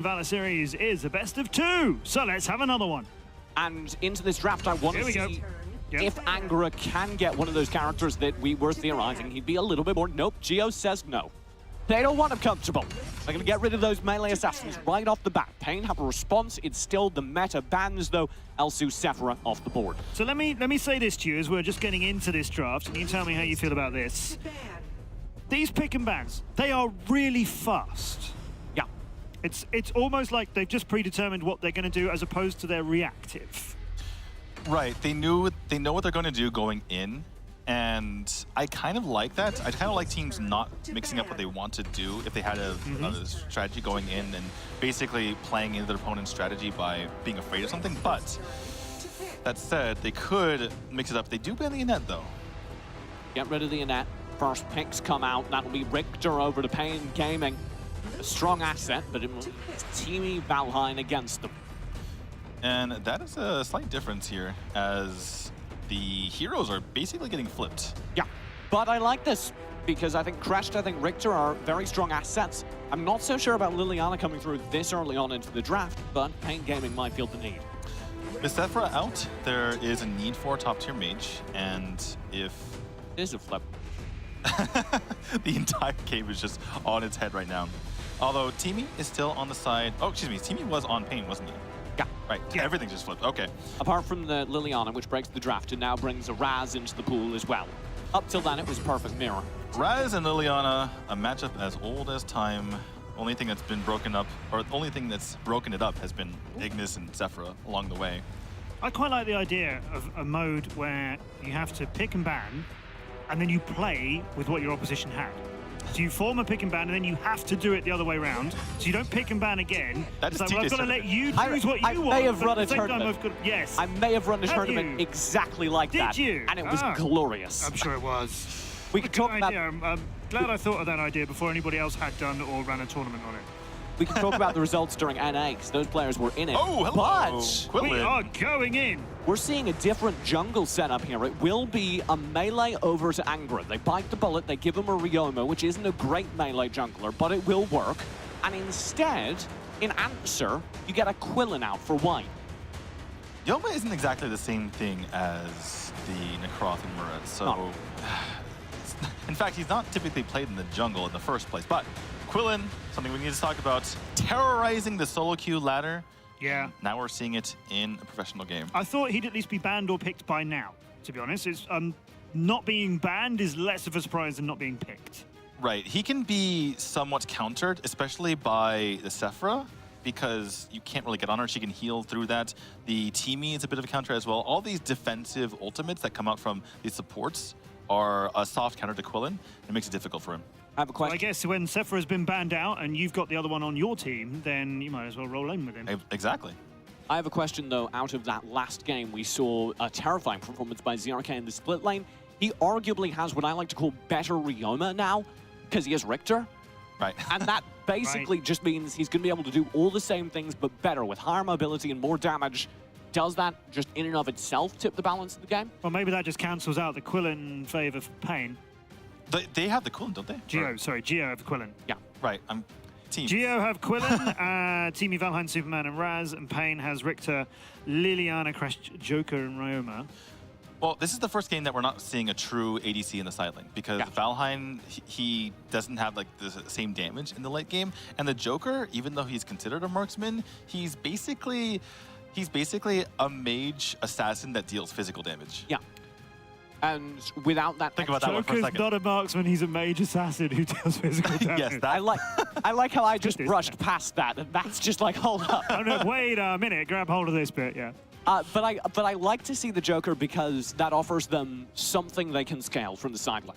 Valor series is a best of 2, so let's have another one. And into this draft, I want to see if Angra can get one of those characters that we were theorizing he'd be a little bit more. Nope, GeO says no. They don't want him comfortable. They're going to get rid of those melee assassins right off the bat. Pain have a response. It's still the meta bans, though. Elsu, Sephira off the board. So let me say this to you as we're just getting into this draft, and you tell me how you feel about this. These pick and bans, they are really fast. Yeah. It's almost like they've just predetermined what they're going to do as opposed to their reactive. Right, they know what they're going to do going in, and I kind of like that. I kind of like teams not mixing up what they want to do if they had a strategy going in and basically playing into their opponent's strategy by being afraid of something. But that said, they could mix it up. They do ban the Annette, though. Get rid of the Annette. First picks come out. That'll be Richter over to Pain Gaming. A strong asset, but it's teamy Valheim against them. And that is a slight difference here, as the heroes are basically getting flipped. Yeah, but I like this, because I think Crashed, I think Richter are very strong assets. I'm not so sure about Liliana coming through this early on into the draft, but Pain Gaming might feel the need. With Sephira out, there is a need for a top-tier mage, and if... It is a flip. The entire game is just on its head right now. Although Teamy is still on the side... Oh, excuse me, Teamy was on Pain, wasn't he? Yeah. Right, yeah. Everything just flipped, okay. Apart from the Liliana, which breaks the draft and now brings a Raz into the pool as well. Up till then, it was a perfect mirror. Raz and Liliana, a matchup as old as time. Only thing that's been broken up, or the only thing that's broken it up has been Ignis and Sephira along the way. I quite like the idea of a mode where you have to pick and ban, and then you play with what your opposition had. So you form a pick and ban, and then you have to do it the other way around. So you don't pick and ban again. That's like, well, I've got to let you choose what you want. I may have run a tournament. Yes. I may have run a tournament exactly like that. Did you? And it was glorious. I'm sure it was. We could talk about... I'm glad I thought of that idea before anybody else had done or ran a tournament on it. We can talk about the results during NA, because those players were in it. Oh, hello. But we are going in. We're seeing a different jungle setup here. It will be a melee over to Angra. They bite the bullet, they give him a Ryoma, which isn't a great melee jungler, but it will work. And instead, in answer, you get a Quillin out for white. Yoma isn't exactly the same thing as the Necroth and Murat, so... No. In fact, he's not typically played in the jungle in the first place, but Quillin, something we need to talk about, terrorizing the solo queue ladder. Yeah. Now we're seeing it in a professional game. I thought he'd at least be banned or picked by now, to be honest. It's, not being banned is less of a surprise than not being picked. Right, he can be somewhat countered, especially by the Sephira, because you can't really get on her. She can heal through that. The Teamy is a bit of a counter as well. All these defensive ultimates that come out from these supports are a soft counter to Quillin. It makes it difficult for him. I have a question. Well, I guess when Sephira's been banned out and you've got the other one on your team, then you might as well roll in with him. Exactly. I have a question, though. Out of that last game, we saw a terrifying performance by ZRK in the split lane. He arguably has what I like to call better Ryoma now, because he has Richter. Right. And that basically just means he's going to be able to do all the same things, but better, with higher mobility and more damage. Does that just in and of itself tip the balance of the game? Well, maybe that just cancels out the Quillin favor for Pain. They have the Quillin, don't they? GeO, sorry, GeO have Quillin. Yeah. Right, I'm team. GeO have Quillin, Teamy Valheim, Superman and Raz, and Pain has Richter, Liliana, Crash, Joker and Ryoma. Well, this is the first game that we're not seeing a true ADC in the side lane, because Valheim, he doesn't have like the same damage in the late game, and the Joker, even though he's considered a marksman, he's basically a mage assassin that deals physical damage. Yeah. And without that... Think about that one for a second. Joker's not a marksman, he's a mage assasin who deals physical damage. Yes, that... I like how I just brushed past that, and that's just like, hold up. Oh no, wait a minute, grab hold of this bit, yeah. But I like to see the Joker because that offers them something they can scale from the side lane.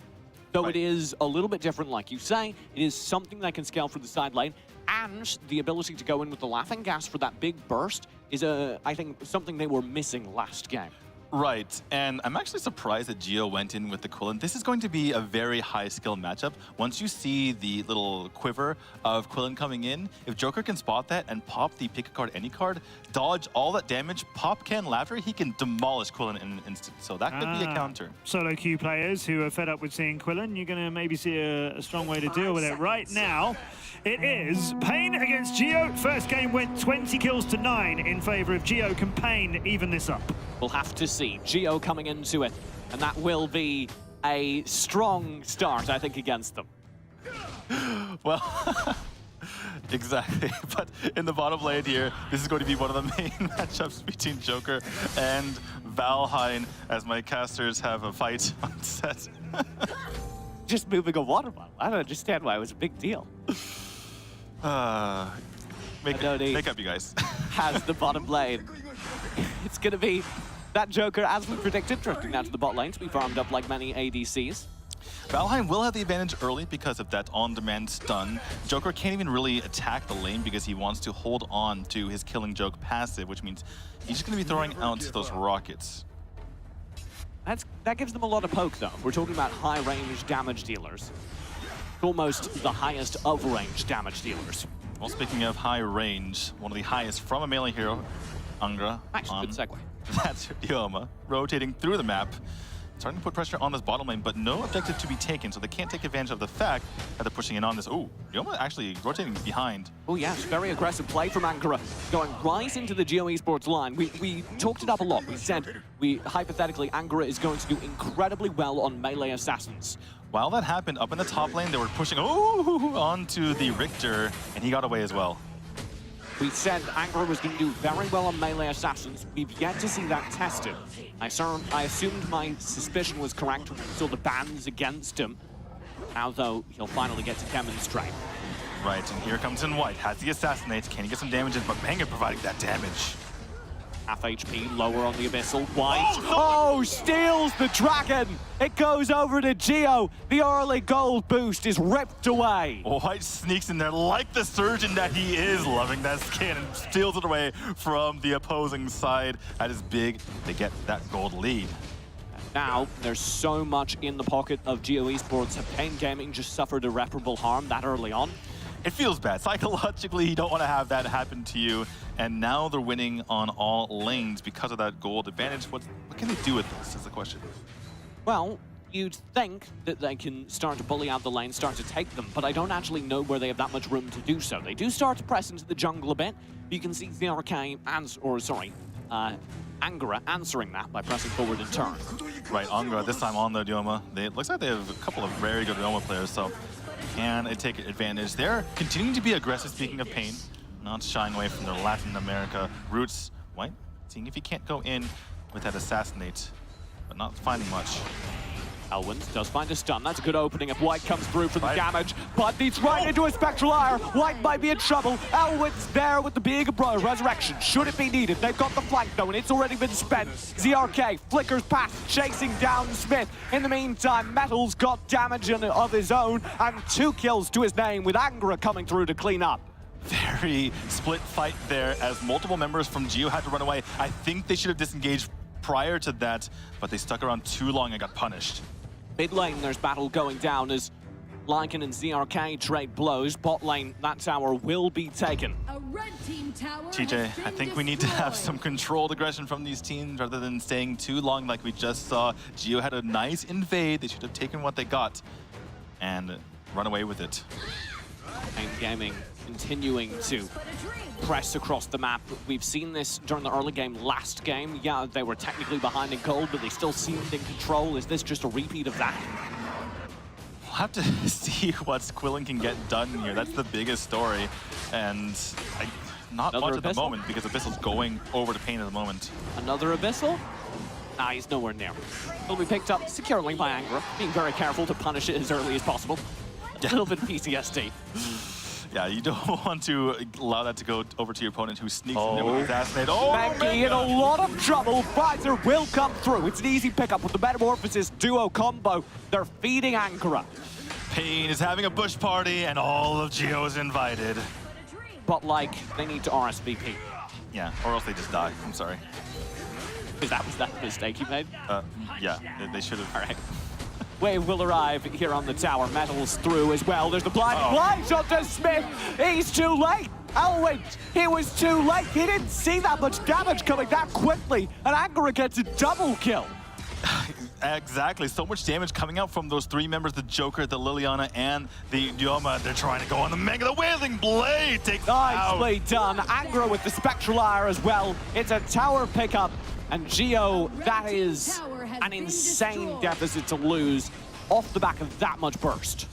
Though it is a little bit different, like you say, it is something they can scale from the side lane, and the ability to go in with the Laughing Gas for that big burst is, I think, something they were missing last game. Right, and I'm actually surprised that GeO went in with the Quillen. This is going to be a very high skill matchup. Once you see the little quiver of Quillen coming in, if Joker can spot that and pop the pick a card, any card, dodge all that damage, pop Ken Laughter, he can demolish Quillen in an instant. So that could be a counter. Solo queue players who are fed up with seeing Quillen, you're going to maybe see a strong way to deal with it. Right now, it is Pain against GeO. First game went 20 kills to 9 in favor of GeO. Can Pain even this up? We'll have to see. GeO coming into it, and that will be a strong start, I think, against them. Well, exactly. But in the bottom lane here, this is going to be one of the main matchups between Joker and Valheim, as my casters have a fight on set. Just moving a water bottle. I don't understand why it was a big deal. Make up, you guys. Has the bottom lane. It's going to be that Joker, as we predicted, drifting down to the bot lane to be farmed up like many ADCs. Valheim will have the advantage early because of that on-demand stun. Joker can't even really attack the lane because he wants to hold on to his Killing Joke passive, which means he's just going to be throwing out those rockets. That gives them a lot of poke, though. We're talking about high-range damage dealers. Almost the highest of range damage dealers. Well, speaking of high range, one of the highest from a melee hero, Angra. Actually, good segue. That's Yoma, rotating through the map, starting to put pressure on this bottom lane, but no objective to be taken, so they can't take advantage of the fact that they're pushing in on this. Oh, Yoma actually rotating behind. Oh yes, very aggressive play from Angra, going right into the GeO Esports line. We talked it up a lot. We said, hypothetically, Angra is going to do incredibly well on melee assassins. While that happened, up in the top lane, they were pushing onto the Richter, and he got away as well. We said Angra was going to do very well on melee assassins. We've yet to see that tested. I assumed my suspicion was correct when we saw the bans against him. Now, though, he'll finally get to demonstrate. Right, and here comes in White. Has the Assassinate. Can he get some damage in? But Banger providing that damage. Half HP, lower on the Abyssal. White, oh, steals the Dragon! It goes over to GeO. The early gold boost is ripped away. White sneaks in there like the surgeon that he is, loving that skin, and steals it away from the opposing side. That is big. They get that gold lead. Now, there's so much in the pocket of GeO Esports. Pain Gaming just suffered irreparable harm that early on. It feels bad. Psychologically, you don't want to have that happen to you. And now they're winning on all lanes because of that gold advantage. What can they do with this is the question. Well, you'd think that they can start to bully out the lane, start to take them, but I don't actually know where they have that much room to do so. They do start to press into the jungle a bit. You can see the Arcane, Angra answering that by pressing forward in turn. Right, Angra this time on the Yoma. It looks like they have a couple of very good Yoma players, so can they take advantage? They're continuing to be aggressive, speaking of Pain, not shying away from their Latin America roots. White, seeing if he can't go in with that Assassinate, but not finding much. Elwind does find a stun. That's a good opening if White comes through for the damage, but leads right into a Spectral Ire. White might be in trouble. Elwind's there with the big resurrection. Should it be needed? They've got the flank though, and it's already been spent. ZRK flickers past, chasing down Smith. In the meantime, Metal's got damage of his own, and 2 kills to his name with Angra coming through to clean up. Very split fight there as multiple members from GeO had to run away. I think they should have disengaged prior to that, but they stuck around too long and got punished. Mid lane, there's battle going down as Lycan and ZRK trade blows. Bot lane, that tower will be taken. A red team tower TJ, I think we need to have some controlled aggression from these teams rather than staying too long like we just saw. GeO had a nice invade. They should have taken what they got and run away with it. Pain Gaming continuing to press across the map. We've seen this during the early game last game. Yeah, they were technically behind in gold, but they still seemed in control. Is this just a repeat of that? We'll have to see what Quillen can get done here. That's the biggest story. And not much at the moment because Abyssal's going over to Pain at the moment. Another Abyssal? Nah, he's nowhere near. He'll be picked up securely by Angra, being very careful to punish it as early as possible. A little bit of PTSD. Yeah, you don't want to allow that to go over to your opponent who sneaks in there with his assassinate. Maggie in a lot of trouble. Visor will come through. It's an easy pickup with the Metamorphosis duo combo. They're feeding Angra. Pain is having a bush party and all of GeO is invited. But like, they need to RSVP. Yeah, or else they just die. I'm sorry. Was that a mistake you made? Yeah, they should have. All right. Wave will arrive here on the tower. Metal's through as well. There's the blind shot to Smith. He's too late. Elwind, he was too late. He didn't see that much damage coming that quickly. And Angora gets a double kill. Exactly, so much damage coming out from those three members, the Joker, the Liliana, and the Yoma. They're trying to go on the Mega. The Wailing Blade takes Nicely done. Angora with the Spectral Ire as well. It's a tower pickup. And GeO, that is an insane deficit to lose off the back of that much burst.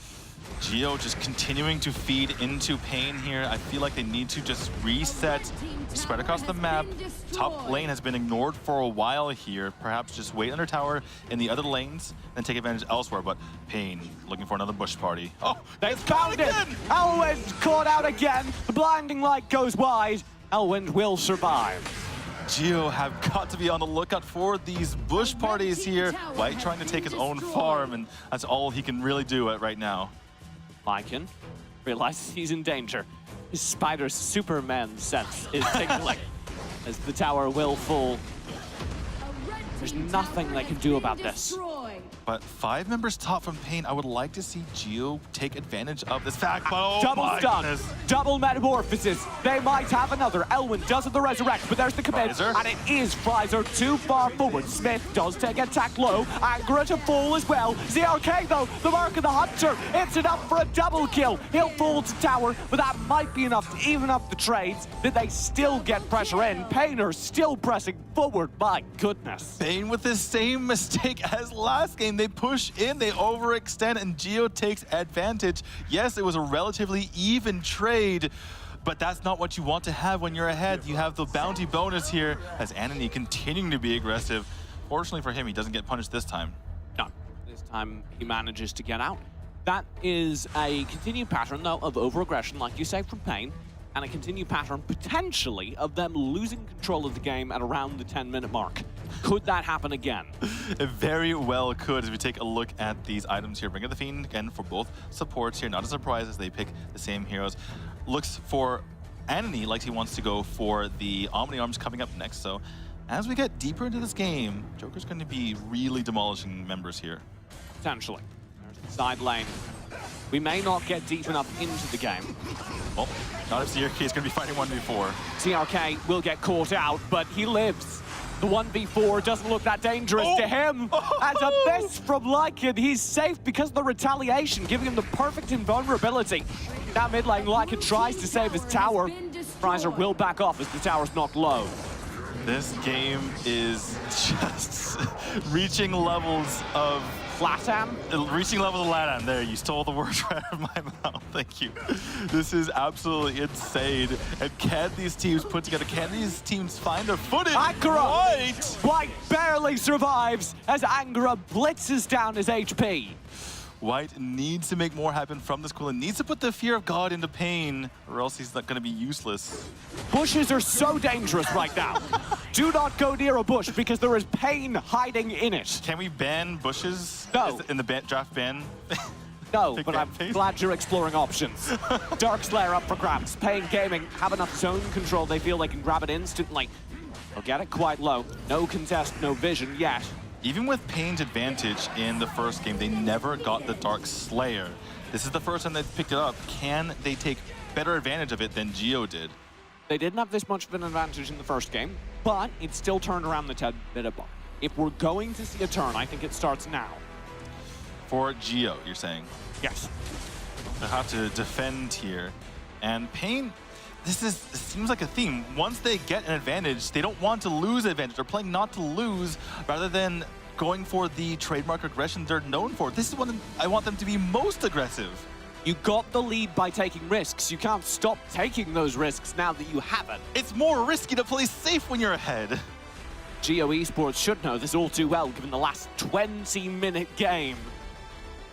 GeO just continuing to feed into Pain here. I feel like they need to just reset, spread across the map. Top lane has been ignored for a while here. Perhaps just wait under tower in the other lanes and take advantage elsewhere. But Pain looking for another bush party. Oh, they found it! Elwind caught out again. The blinding light goes wide. Elwind will survive. GeO have got to be on the lookout for these bush parties here. White trying to take his own farm, and that's all he can really do right now. Lycan realizes he's in danger. His spider Superman sense is signaling as the tower will fall. There's nothing they can do about this. But 5 members top from Pain. I would like to see GeO take advantage of this fact. Oh, double stun, double metamorphosis. They might have another. Elwind does the resurrect, but there's the commit, and it is Fryzer too far forward. Smith does take attack low. Angora to fall as well. ZRK though, the mark of the hunter. It's enough for a double kill. He'll fall to tower, but that might be enough to even up the trades. Did they still get pressure in? Painter still pressing forward. My goodness. Pain with the same mistake as last game. They push in, they overextend, and GeO takes advantage. Yes, it was a relatively even trade, but that's not what you want to have when you're ahead. You have the bounty bonus here as Anony continuing to be aggressive. Fortunately for him, he doesn't get punished this time. No, this time he manages to get out. That is a continued pattern, though, of over-aggression, like you say, from Pain, and a continued pattern, potentially, of them losing control of the game at around the 10-minute mark. Could that happen again? It very well could, as we take a look at these items here. Bring of the Fiend, again, for both supports here. Not a surprise as they pick the same heroes. Looks for Anony, like he wants to go for the Omni Arms coming up next. So, as we get deeper into this game, Joker's going to be really demolishing members here. Potentially. There's the side lane. We may not get deep enough into the game. Well, not if CRK is going to be fighting 1v4. CRK will get caught out, but he lives. The 1v4 doesn't look that dangerous to him. As a miss from Lycan, he's safe because of the retaliation, giving him the perfect invulnerability. Now mid lane, Lycan tries to save his tower. Fryzer will back off as the tower's knocked low. This game is just reaching levels of LATAM? Reaching levels of LATAM. There, you stole the words right out of my mouth. Thank you. This is absolutely insane. And can these teams put together, can these teams find their footing? Angora! White barely survives as Angora blitzes down his HP. White needs to make more happen from this cooldown. Needs to put the fear of God into Pain, or else he's not going to be useless. Bushes are so dangerous right now. Do not go near a bush because there is Pain hiding in it. Can we ban bushes? No. In the draft ban? No, but I'm glad you're exploring options. Dark Slayer up for grabs. Pain Gaming have enough zone control. They feel they can grab it instantly. They'll get it quite low. No contest, no vision yet. Even with Pain's advantage in the first game, they never got the Dark Slayer. This is the first time they've picked it up. Can they take better advantage of it than GeO did? They didn't have this much of an advantage in the first game, but it still turned around the 10-minute mark. If we're going to see a turn, I think it starts now. For GeO, you're saying? Yes. They have to defend here. And Pain, this seems like a theme. Once they get an advantage, they don't want to lose advantage. They're playing not to lose rather than going for the trademark aggression they're known for. This is when I want them to be most aggressive. You got the lead by taking risks. You can't stop taking those risks now that you haven't. It's more risky to play safe when you're ahead. GeO Esports should know this all too well, given the last 20-minute game.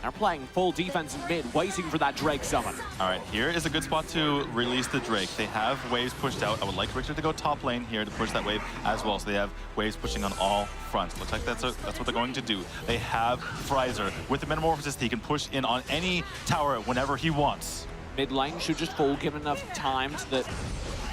They're playing full defense in mid, waiting for that Drake summon. All right, here is a good spot to release the Drake. They have waves pushed out. I would like Richard to go top lane here to push that wave as well. So they have waves pushing on all fronts. Looks like that's what they're going to do. They have Fryzer with the Metamorphosis. He can push in on any tower whenever he wants. Mid lane should just fall, given enough time that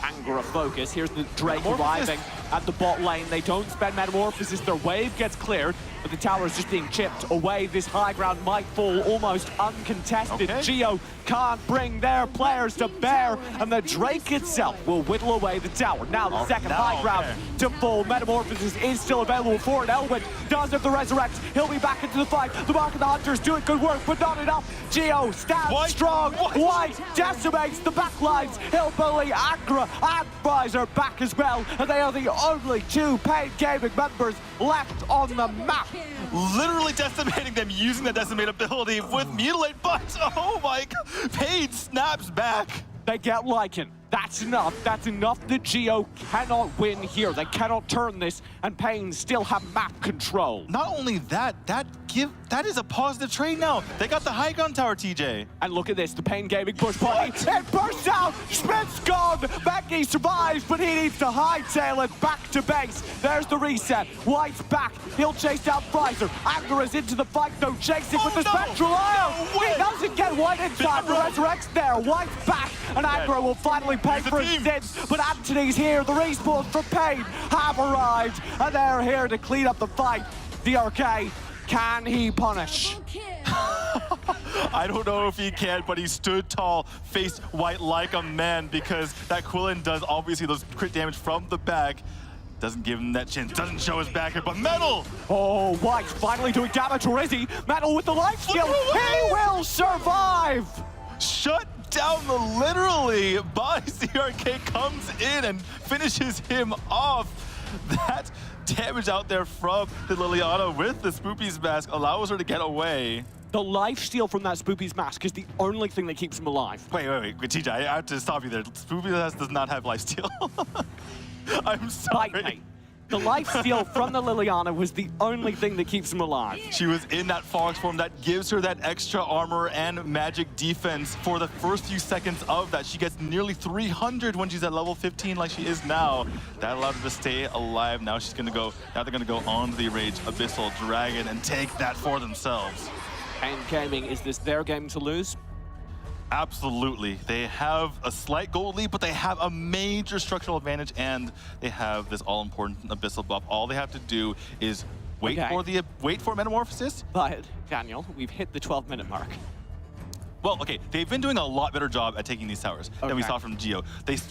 Angora focus. Here's the Drake arriving at the bot lane. They don't spend Metamorphosis. Their wave gets cleared, but the tower is just being chipped away. This high ground might fall almost uncontested. Okay. GeO can't bring their players to bear, and the Drake itself will whittle away the tower. Now the second high ground to fall. Metamorphosis is still available for it. Elwin does have the resurrect. He'll be back into the fight. The Mark of the Hunters doing good work, but not enough. GeO stands strong. White decimates the backlines. He'll bully Angora and Pfizer back as well, and they are the only two Pain Gaming members left on the map. Literally decimating them using the decimate ability with Mutilate, but oh my god, Pain snaps back. They get Lycan. That's enough. That's enough that GeO cannot win here. They cannot turn this, and Pain still have map control. Not only that, that is a positive trade now. They got the high ground tower, TJ. And look at this, the Pain Gaming push party. It bursts out. Schmidt's gone. Becky survives, but he needs to hightail it back to base. There's the reset. White's back. He'll chase down Pfizer. Angora's into the fight, though, chasing with the Spectral Ion. He doesn't get White in time. The Resurrect's there. White's back, and Angora will finally pay for his sins. But Anthony's here. The respawns from Pain have arrived, and they're here to clean up the fight. DRK, can he punish? I don't know if he can, but he stood tall, faced White like a man, because that Quillen does obviously those crit damage from the back. Doesn't give him that chance, doesn't show his backer, but Metal! Oh, White finally doing damage, or is he? Metal with the life steal, he will survive! Shut down the literally by CRK comes in and finishes him off. That damage out there from the Liliana with the Spoopy's mask allows her to get away. The life steal from that Spoopy's mask is the only thing that keeps him alive. Wait, TJ, I have to stop you there. Spoopy's mask does not have life steal. I'm sorry. Bite me. The life steal from the Liliana was the only thing that keeps him alive. She was in that Fox form that gives her that extra armor and magic defense for the first few seconds of that. She gets nearly 300 when she's at level 15 like she is now. That allowed her to stay alive. Now she's gonna go, now they're gonna go on to the Rage Abyssal Dragon and take that for themselves. And Gaming, is this their game to lose? Absolutely. They have a slight gold lead, but they have a major structural advantage, and they have this all-important Abyssal buff. All they have to do is wait for Metamorphosis. But, Daniel, we've hit the 12-minute mark. Well, okay, they've been doing a lot better job at taking these towers than we saw from GeO.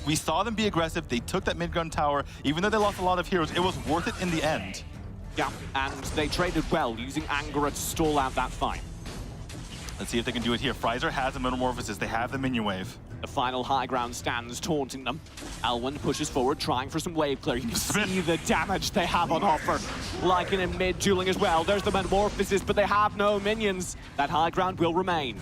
We saw them be aggressive. They took that mid-gun tower. Even though they lost a lot of heroes, it was worth it in the end. Yeah, and they traded well, using Angora to stall out that fight. Let's see if they can do it here. Pfizer has a Metamorphosis. They have the minion wave. The final high ground stands taunting them. Elwin pushes forward, trying for some wave clear. You can see the damage they have on offer. Lycan in mid dueling as well. There's the Metamorphosis, but they have no minions. That high ground will remain.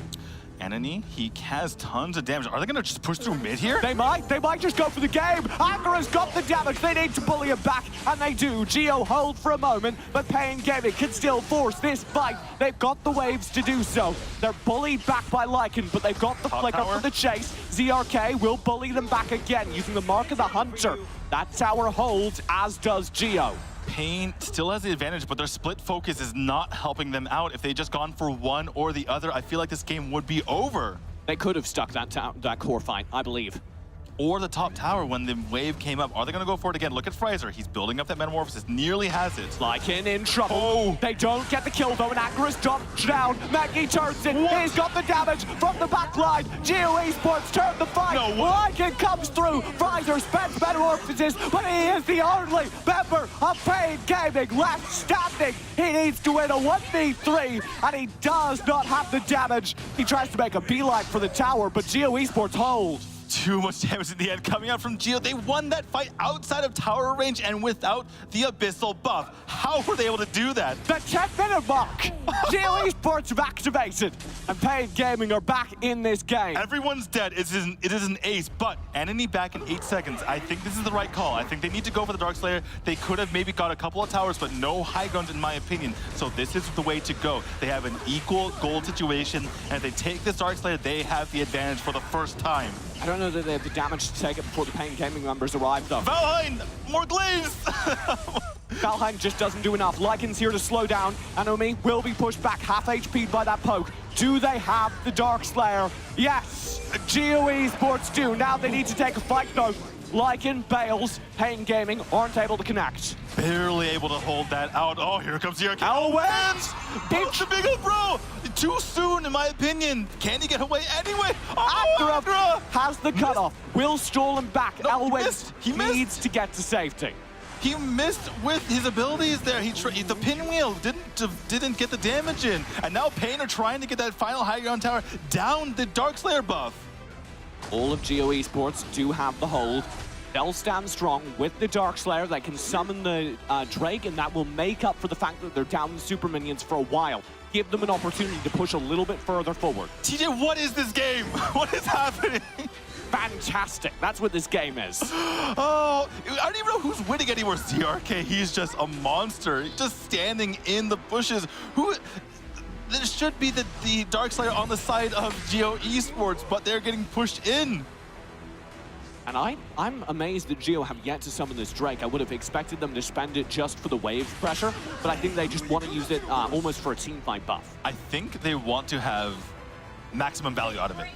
Enemy, he has tons of damage. Are they gonna just push through mid here? They might just go for the game. Angora's got the damage. They need to bully him back, and they do. GeO hold for a moment, but Pain Gaming can still force this fight. They've got the waves to do so. They're bullied back by Lycan, but they've got the flicker for the chase. ZRK will bully them back again, using the Mark of the Hunter. That tower holds, as does GeO. Pain still has the advantage, but their split focus is not helping them out. If they just gone for one or the other, I feel like this game would be over. They could have stuck that core fight, I believe. Or the top tower when the wave came up. Are they going to go for it again? Look at Pfizer. He's building up that Metamorphosis. Nearly has it. Lycan in trouble. Oh. They don't get the kill, though, and Angora's dropped down. Maggie turns it. What? He's got the damage from the backline. GeO Esports turn the fight. No way. Lycan comes through. Pfizer spends Metamorphosis, but he is the only member of Pain Gaming left standing. He needs to win a 1v3, and he does not have the damage. He tries to make a beeline for the tower, but GeO Esports hold. Too much damage in the end coming out from GeO. They won that fight outside of tower range and without the Abyssal buff. How were they able to do that? The 10-minute mark. GeO Esports have activated, and Pain Gaming are back in this game. Everyone's dead. It is an ace, but enemy back in 8 seconds. I think this is the right call. I think they need to go for the Darkslayer. They could have maybe got a couple of towers, but no high guns in my opinion. So this is the way to go. They have an equal gold situation, and if they take this Darkslayer, they have the advantage for the first time. I don't know that they have the damage to take it before the Pain Gaming members arrive, though. Valheim, more glaze! Valheim just doesn't do enough. Lycan's here to slow down. Anomi will be pushed back, half HP'd by that poke. Do they have the Darkslayer? Yes, GeO Esports do. Now they need to take a fight, though. Lycan, Bales, Pain Gaming aren't able to connect. Barely able to hold that out. Oh, here comes the arcade. Elwin! It's the big old bro! Too soon, in my opinion. Can he get away anyway? Oh, Angra has the cutoff. Will stall him back. No, Elwin he missed. needs to get to safety. He missed with his abilities there. The pinwheel didn't get the damage in. And now Pain are trying to get that final high ground tower down the Darkslayer buff. All of GeO Esports do have the hold. They'll stand strong with the Darkslayer. They can summon the Drake, and that will make up for the fact that they're down the super minions for a while. Give them an opportunity to push a little bit further forward. TJ, what is this game? What is happening? Fantastic. That's what this game is. Oh, I don't even know who's winning anymore. ZRK, he's just a monster. Just standing in the bushes. There should be the Darkslayer on the side of GeO Esports, but they're getting pushed in. And I'm amazed that GeO have yet to summon this Drake. I would have expected them to spend it just for the wave pressure, but I think they just want to use it almost for a team fight buff. I think they want to have maximum value out of it.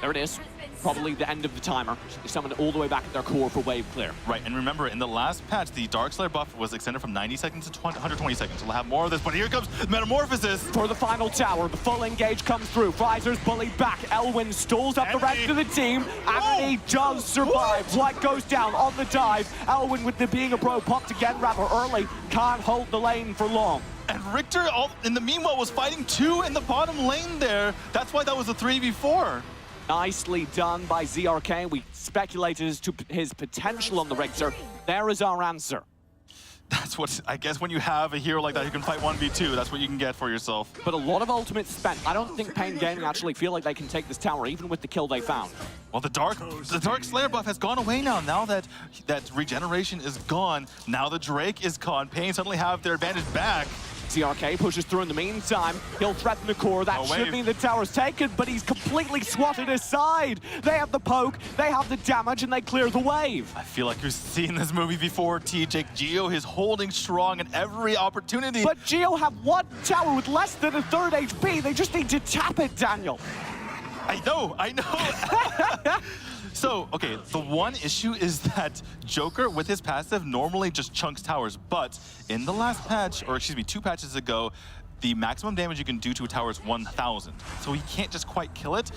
There it is. Probably the end of the timer. They summoned it all the way back at their core for wave clear. Right, and remember, in the last patch, the Darkslayer buff was extended from 90 seconds to 120 seconds. We'll have more of this, but here comes Metamorphosis. For the final tower, the full engage comes through. Frieser's bullied back. Elwin stalls up the rest of the team, and he does survive. White goes down on the dive. Elwin, with the being a pro, popped again rather early. Can't hold the lane for long. And Richter, in the meanwhile, was fighting 2 in the bottom lane there. That's why that was a 3v4. Nicely done by ZRK. We speculated as to his potential on the Richter. There is our answer. That's what, I guess when you have a hero like that who can fight 1v2, that's what you can get for yourself. But a lot of ultimates spent. I don't think Pain Gaming actually feel like they can take this tower, even with the kill they found. Well, the Darkslayer buff has gone away now. Now that regeneration is gone, now the Drake is gone. Pain suddenly have their advantage back. ZRK pushes through in the meantime. He'll threaten the core. That should mean the tower's taken, but he's completely swatted aside. They have the poke, they have the damage, and they clear the wave. I feel like you've seen this movie before, TJ. GeO is holding strong at every opportunity. But GeO have one tower with less than a third HP. They just need to tap it, Daniel. I know. So, okay, the one issue is that Joker, with his passive, normally just chunks towers, but in the last patch, or excuse me, 2 patches ago, the maximum damage you can do to a tower is 1,000. So he can't just quite kill it,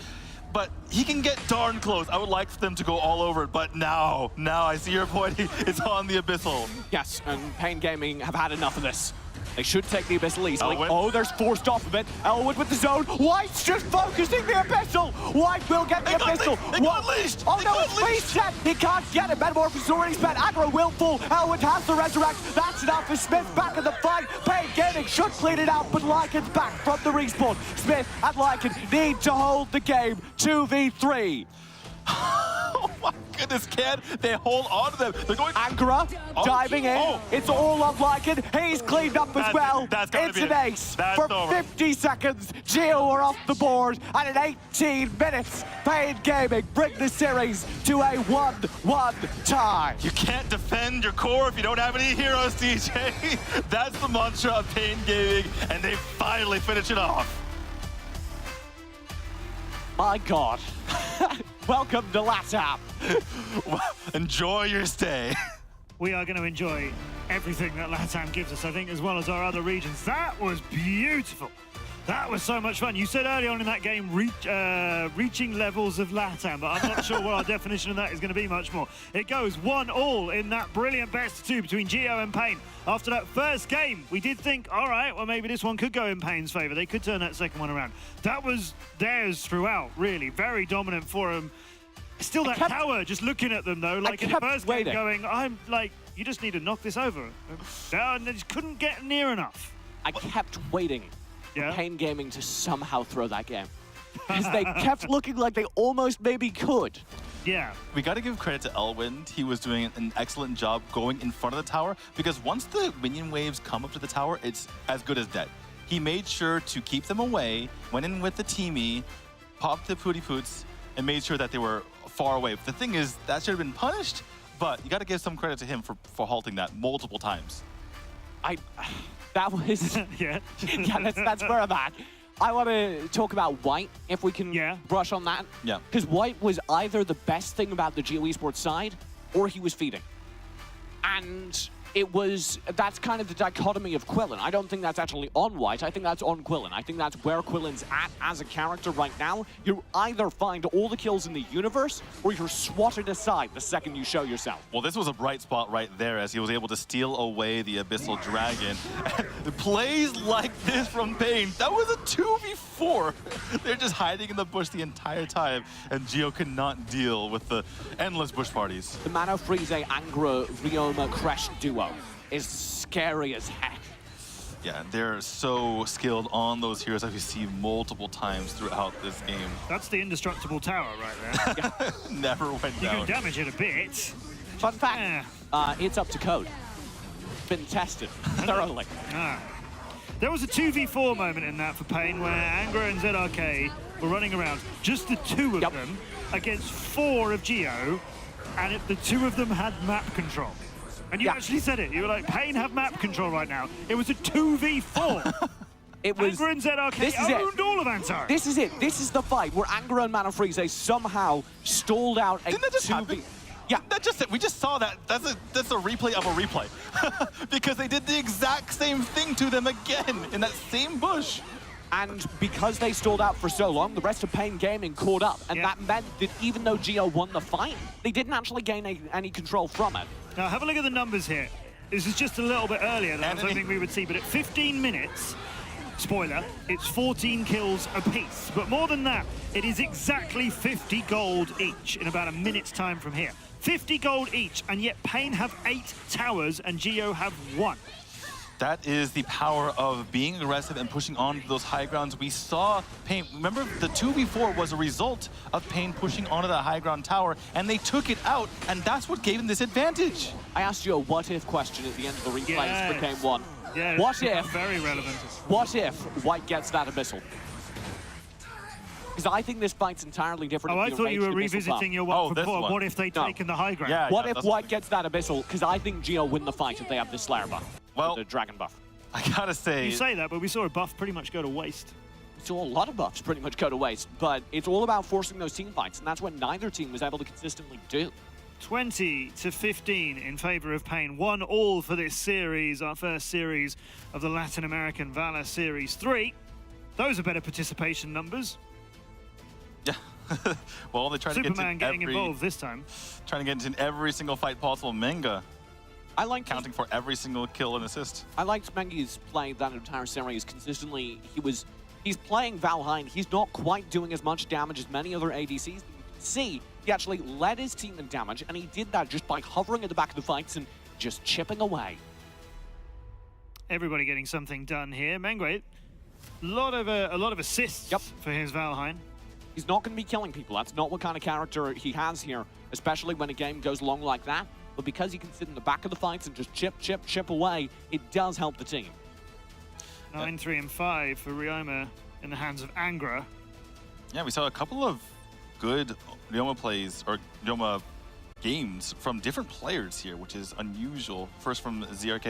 but he can get darn close. I would like them to go all over it, but now I see your point. It's on the Abyssal. Yes, and Pain Gaming have had enough of this. They should take the Abyssal easily. Elwin. Oh, there's forced off of it. Elwin with the zone. White's just focusing the Abyssal. White will get the Abyssal. They got leashed. Oh no, it's reset. He can't get it. Metamorphosis already spent. Aggro will fall. Elwin has the resurrect. That's enough for Smith back in the fight. Pain Gaming should clean it out, but Lycan's back from the respawn. Smith and Lycan need to hold the game. 2v3. Oh my goodness, can they hold on to them? They're going... Angra diving in. Oh. It's all on Lycan. He's cleaned up as well. It's an ace. For 50 seconds, GeO are off the board. And in 18 minutes, Pain Gaming bring the series to a 1-1 tie. You can't defend your core if you don't have any heroes, DJ. That's the mantra of Pain Gaming, and they finally finish it off. My God. Welcome to LATAM. Enjoy your stay. We are going to enjoy everything that LATAM gives us, I think, as well as our other regions. That was beautiful. That was so much fun. You said early on in that game, reaching levels of LATAM, but I'm not sure what our definition of that is going to be much more. It goes 1-1 in that brilliant best of 2 between GeO and Pain. After that first game, we did think, all right, well, maybe this one could go in Pain's favor. They could turn that second one around. That was theirs throughout, really. Very dominant for them. Still that tower, just looking at them, though, like in the first game going, I'm like, you just need to knock this over. And they just couldn't get near enough. I kept waiting. Yeah. Pain Gaming to somehow throw that game. Because they kept looking like they almost maybe could. Yeah. We got to give credit to Elwin. He was doing an excellent job going in front of the tower, because once the minion waves come up to the tower, it's as good as dead. He made sure to keep them away, went in with the teamie, popped the Pooty Poots, and made sure that they were far away. The thing is, that should have been punished, but you got to give some credit to him for halting that multiple times. That was... yeah, that's where I'm at. I want to talk about White, if we can brush on that. Yeah. Because White was either the best thing about the GeO Esports side, or he was feeding. And that's kind of the dichotomy of Quillen. I don't think that's actually on White, I think that's on Quillen. I think that's where Quillen's at as a character right now. You either find all the kills in the universe, or you're swatted aside the second you show yourself. Well, this was a bright spot right there as he was able to steal away the Abyssal Dragon. Plays like this from Pain, that was a 2v4. They're just hiding in the bush the entire time, and GeO could not deal with the endless bush parties. The Mana Freeze Angra Ryoma Crash duo is scary as heck. Yeah, they're so skilled on those heroes that we see multiple times throughout this game. That's the indestructible tower right there. Yeah. Never went You down. can damage it a bit. Fun fact, it's up to code. Been tested thoroughly. There was a 2v4 moment in that for Pain where Angra and ZRK were running around, just the two of them against 4 of GeO, and the 2 of them had map control. And you actually said it. You were like, Pain have map control right now. It was a 2v4. It was Angra and ZRK owned all of Antar. This is it. This is the fight where Angra and Mana Freeze somehow stalled out a Didn't that just 2v. happen? Yeah, we just saw that. That's a replay of a replay. Because they did the exact same thing to them again in that same bush. And because they stalled out for so long, the rest of Pain Gaming caught up. And that meant that even though GeO won the fight, they didn't actually gain any control from it. Now, have a look at the numbers here. This is just a little bit earlier than I was hoping we would see, but at 15 minutes, spoiler, it's 14 kills apiece. But more than that, it is exactly 50 gold each in about a minute's time from here. 50 gold each, and yet Pain have 8 towers and GeO have 1. That is the power of being aggressive and pushing on those high grounds. We saw Pain, remember the 2v4 was a result of Pain pushing onto the high ground tower, and they took it out, and that's what gave them this advantage. I asked you a what-if question at the end of the replays for Game 1. Yeah, what if, very relevant. What if White gets that Abyssal? Because I think this fight's entirely different. Oh, I thought you were revisiting your one from before. What if they'd taken the high ground? Yeah, what if White gets that Abyssal? Because I think GeO win the fight if they have the Slayer buff. Well, the Dragon buff. I gotta say... You say that, but we saw a buff pretty much go to waste. We saw a lot of buffs pretty much go to waste, but it's all about forcing those team fights, and that's what neither team was able to consistently do. 20-15 in favor of Pain. 1-1 for this series, our first series of the Latin American Valor Series 3. Those are better participation numbers. Yeah. Well, they try to get Superman getting involved this time. Trying to get into every single fight possible. Menga I like counting for every single kill and assist. I liked Mengi's play that entire series consistently. He's playing Valheim. He's not quite doing as much damage as many other ADCs. But you can see he actually led his team in damage, and he did that just by hovering at the back of the fights and just chipping away. Everybody getting something done here. Mengue, a lot of assists for his Valheim. He's not going to be killing people. That's not what kind of character he has here, especially when a game goes long like that. But because he can sit in the back of the fights and just chip away, it does help the team. 9-3 and 5 for Ryoma in the hands of Angra. Yeah, we saw a couple of good Ryoma plays, or Ryoma games from different players here, which is unusual. First from ZRK.